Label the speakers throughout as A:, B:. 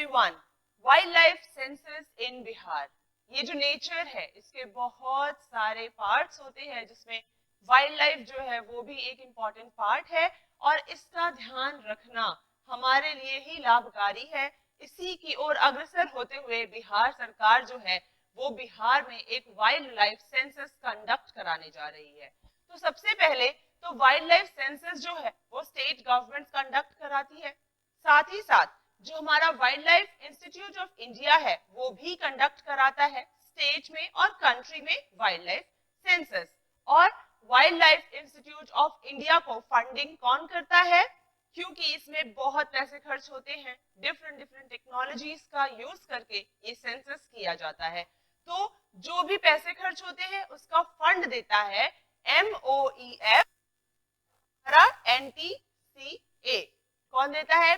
A: everyone, wildlife census in Bihar. ये जो nature है इसके बहुत सारे पार्ट्स होते हैं जिसमें वाइल्ड लाइफ जो है वो भी एक इम्पॉर्टेंट पार्ट है और इसका ध्यान रखना हमारे लिए ही लाभकारी है। इसी की ओर अग्रसर होते हुए बिहार सरकार जो है वो बिहार में एक वाइल्ड लाइफ सेंसस कंडक्ट कराने जा रही है। तो सबसे पहले तो वाइल्ड लाइफ सेंसस जो है वो स्टेट गवर्नमेंट कंडक्ट कराती है, साथ ही साथ जो हमारा wild life institute of India है वो भी कंडक्ट कराता है स्टेट में और कंट्री में वाइल्ड लाइफ सेंसस। और wild life institute of India को फंडिंग कौन करता है? क्योंकि इसमें बहुत पैसे खर्च होते हैं, डिफरेंट टेक्नोलॉजीज का यूज करके ये सेंसस किया जाता है। तो जो भी पैसे खर्च होते हैं उसका फंड देता है MOEF, NTCA। कौन देता है?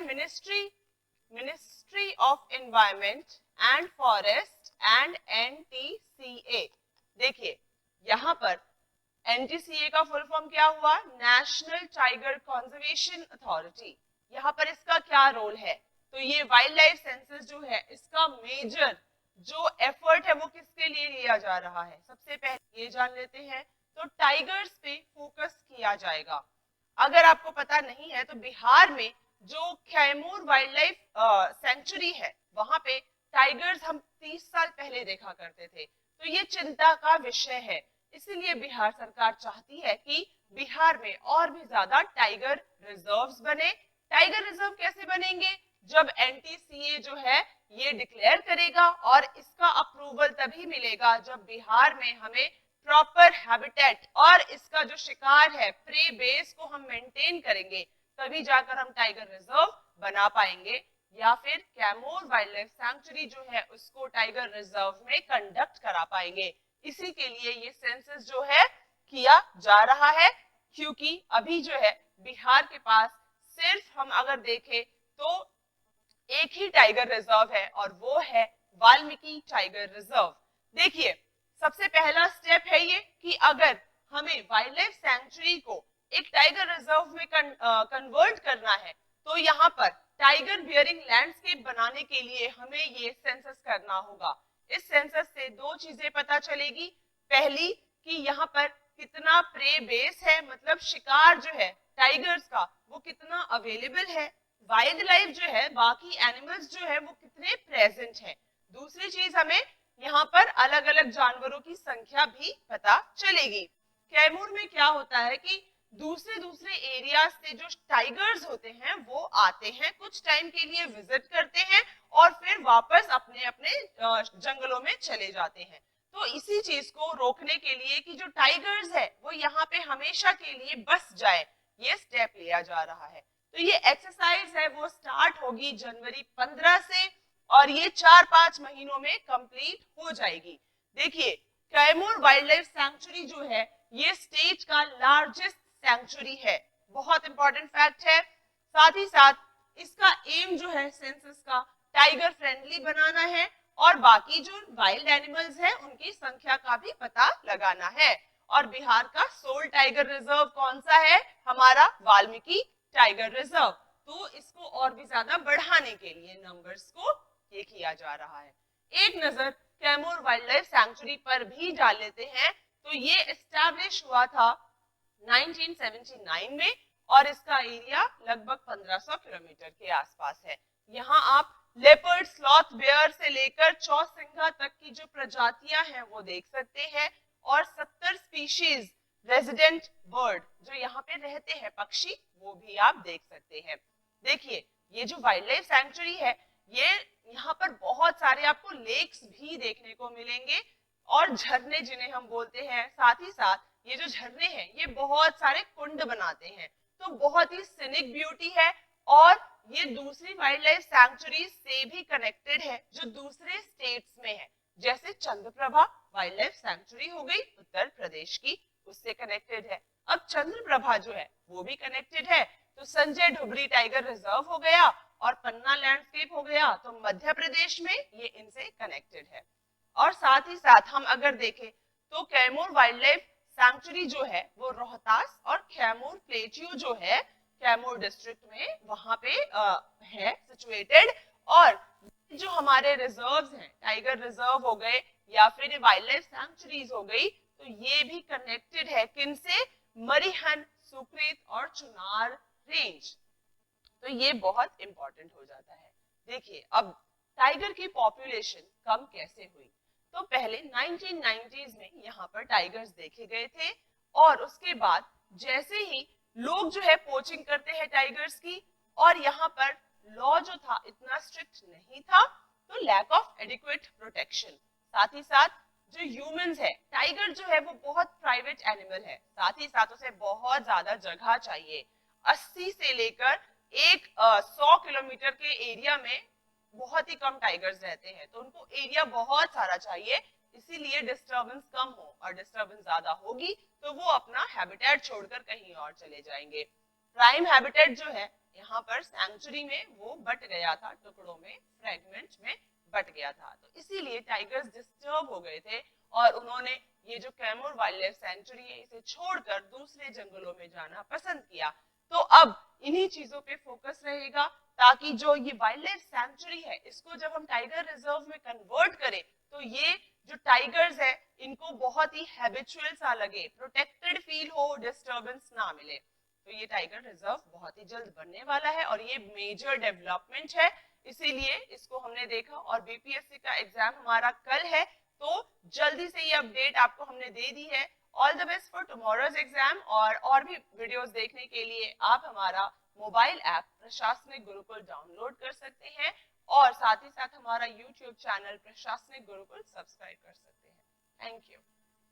A: Ministry of environment and forest and NTCA। देखिए यहाँ पर NTCA का फुल फॉर्म क्या हुआ? National tiger conservation authority. यहाँ पर इसका क्या रोल है? तो ये वाइल्ड लाइफ सेंसस जो है इसका मेजर जो एफर्ट है वो किसके लिए लिया जा रहा है? सबसे पहले ये जान लेते हैं। तो टाइगर्स पे फोकस किया जाएगा। अगर आपको पता नहीं है तो बिहार में जो कैमूर वाइल्ड लाइफ सेंचुरी है वहां पे टाइगर्स हम 30 साल पहले देखा करते थे। तो ये चिंता का विषय है, इसीलिए बिहार सरकार चाहती है कि बिहार में और भी ज्यादा टाइगर रिजर्व्स बने। टाइगर रिजर्व कैसे बनेंगे? जब NTCA जो है ये डिक्लेयर करेगा और इसका अप्रूवल तभी मिलेगा जब बिहार में हमें प्रॉपर हैबिटेट और इसका जो शिकार है प्रे बेस को हम मेंटेन करेंगे, तभी जाकर हम टाइगर रिजर्व बना पाएंगे या फिर कैमूर वाइल्ड लाइफ सैंक्चुरी जो है उसको टाइगर रिजर्व में कंडक्ट करा पाएंगे। इसी के लिए ये सेंसस जो है किया जा रहा है, क्योंकि अभी जो है बिहार के पास सिर्फ हम अगर देखें तो एक ही टाइगर रिजर्व है और वो है वाल्मीकि टाइगर रिजर्व। देखिए सबसे पहला स्टेप है ये कि अगर हमें वाइल्ड लाइफ सैंक्चुरी को एक टाइगर रिजर्व में कन्वर्ट करना है तो यहाँ पर टाइगर बियरिंग लैंडस्केप बनाने के लिए हमें ये सेंसस करना होगा। इस सेंसस से दो चीजें पता चलेगी। पहली कि यहाँ पर कितना प्रे बेस है, मतलब शिकार जो है टाइगर्स का वो कितना अवेलेबल है, वाइल्ड लाइफ जो है बाकी एनिमल्स जो है वो कितने प्रेजेंट है। दूसरी चीज हमें यहाँ पर अलग अलग जानवरों की संख्या भी पता चलेगी। कैमूर में क्या होता है कि दूसरे एरिया से जो टाइगर्स होते हैं वो आते हैं, कुछ टाइम के लिए विजिट करते हैं और फिर वापस अपने अपने जंगलों में चले जाते हैं। तो इसी चीज को रोकने के लिए कि जो टाइगर्स है वो यहाँ पे हमेशा के लिए बस जाए, ये स्टेप लिया जा रहा है। तो ये एक्सरसाइज है वो स्टार्ट होगी जनवरी 15 से और ये 4-5 महीनों में कंप्लीट हो जाएगी। देखिए कैमूर वाइल्ड लाइफ सैंक्चुरी जो है ये स्टेट का लार्जेस्ट सैंक्चुरी है, बहुत इंपॉर्टेंट फैक्ट है। साथ ही साथ इसका एम जो है सेंसस का टाइगर फ्रेंडली बनाना है और बाकी जो वाइल्ड एनिमल्स है उनकी संख्या का भी पता लगाना है। और बिहार का सोल टाइगर रिजर्व कौन सा है? हमारा वाल्मीकि टाइगर रिजर्व। तो इसको और भी ज्यादा बढ़ाने के लिए नंबर्स को ये किया जा रहा है। एक नजर कैमूर वाइल्ड लाइफ सैंक्चुरी पर भी डाल लेते हैं। तो ये एस्टैब्लिश हुआ था 1979 में और इसका एरिया लगभग 1500 किलोमीटर के आसपास है। यहाँ आप लेपर्ड, स्लॉथ, बेयर से लेकर चौसिंघा तक की जो प्रजातियां हैं वो देख सकते हैं और 70 स्पीशीज रेजिडेंट बर्ड जो यहाँ पे रहते हैं पक्षी वो भी आप देख सकते हैं। देखिए ये जो वाइल्ड लाइफ सैंक्चुरी है ये यहाँ पर बहुत सारे आपको लेक्स भी देखने को मिलेंगे और झरने जिन्हें हम बोलते हैं। साथ ही साथ ये जो झरने हैं ये बहुत सारे कुंड बनाते हैं, तो बहुत ही सिनिक ब्यूटी है और ये दूसरी वाइल्ड लाइफ सैंक्चुरीज से भी कनेक्टेड है जो दूसरे स्टेट्स में है। जैसे चंद्रप्रभा वाइल्ड लाइफ सैंक्चुरी हो गई उत्तर प्रदेश की, उससे कनेक्टेड है। अब चंद्रप्रभा जो है वो भी कनेक्टेड है, तो संजय ढुबरी टाइगर रिजर्व हो गया और पन्ना लैंडस्केप हो गया, तो मध्य प्रदेश में ये इनसे कनेक्टेड है। और साथ ही साथ हम अगर देखें तो कैमूर वाइल्ड लाइफ सैंक्चुरी जो है वो रोहतास और कैमूर प्लेट्यू जो है कैमूर डिस्ट्रिक्ट में वहां पे है सिचुएटेड। और जो हमारे रिजर्व्स हैं, टाइगर रिजर्व हो गए या फिर वाइल्ड लाइफ सैंक्चुरीज हो गई, तो ये भी कनेक्टेड है किनसे, मरीहन, सुकृत और चुनार रेंज। तो ये बहुत इंपॉर्टेंट हो जाता है। देखिए अब टाइगर की पॉपुलेशन कम कैसे हुई, तो पहले 1990s में यहाँ पर टाइगर्स देखे गए थे और उसके बाद जैसे ही लोग जो है पोचिंग करते हैं टाइगर्स की, और यहाँ पर लॉ जो था इतना स्ट्रिक्ट नहीं था, तो लैक ऑफ एडिक्वेट प्रोटेक्शन, साथ ही साथ जो ह्यूमंस है, टाइगर जो है वो बहुत प्राइवेट एनिमल है, साथ ही साथ उसे बहुत ज्यादा जगह चाहिए। 80 से लेकर 100 किलोमीटर के एरिया में बहुत ही कम टाइगर्स रहते हैं, तो उनको एरिया बहुत सारा चाहिए, इसीलिए डिस्टरबेंस कम हो, और डिस्टरबेंस ज्यादा होगी तो वो अपना हैबिटेट छोड़कर कहीं और चले जाएंगे। प्राइम हैबिटेट जो है यहाँ पर सैंक्चुरी में वो बट गया था, टुकड़ों में, फ्रेगमेंट में बट गया था, तो इसीलिए टाइगर्स डिस्टर्ब हो गए थे और उन्होंने ये जो कैमूर वाइल्ड लाइफ सैंक्चुरी है इसे छोड़कर दूसरे जंगलों में जाना पसंद किया। तो अब इन्हीं चीजों पे फोकस रहेगा, ताकि जो ये वाइल्ड लाइफ सैंक्चुरी है इसको जब हम टाइगर रिजर्व में कन्वर्ट करें तो ये जो टाइगर्स है इनको बहुत ही हैबिचुअल सा लगे, प्रोटेक्टेड फील हो, डिस्टर्बेंस ना मिले। तो ये टाइगर रिजर्व बहुत ही जल्द बनने वाला है और ये मेजर डेवलपमेंट है, इसीलिए इसको हमने देखा। और बीपीएससी का एग्जाम हमारा कल है, तो जल्दी से ये अपडेट आपको हमने दे दी है। All the best for tomorrow's exam. और भी वीडियोस देखने के लिए आप हमारा मोबाइल ऐप प्रशासनिक गुरुकुल डाउनलोड कर सकते हैं और साथ ही साथ हमारा यूट्यूब चैनल प्रशासनिक गुरुकुल सब्सक्राइब कर सकते हैं। Thank you.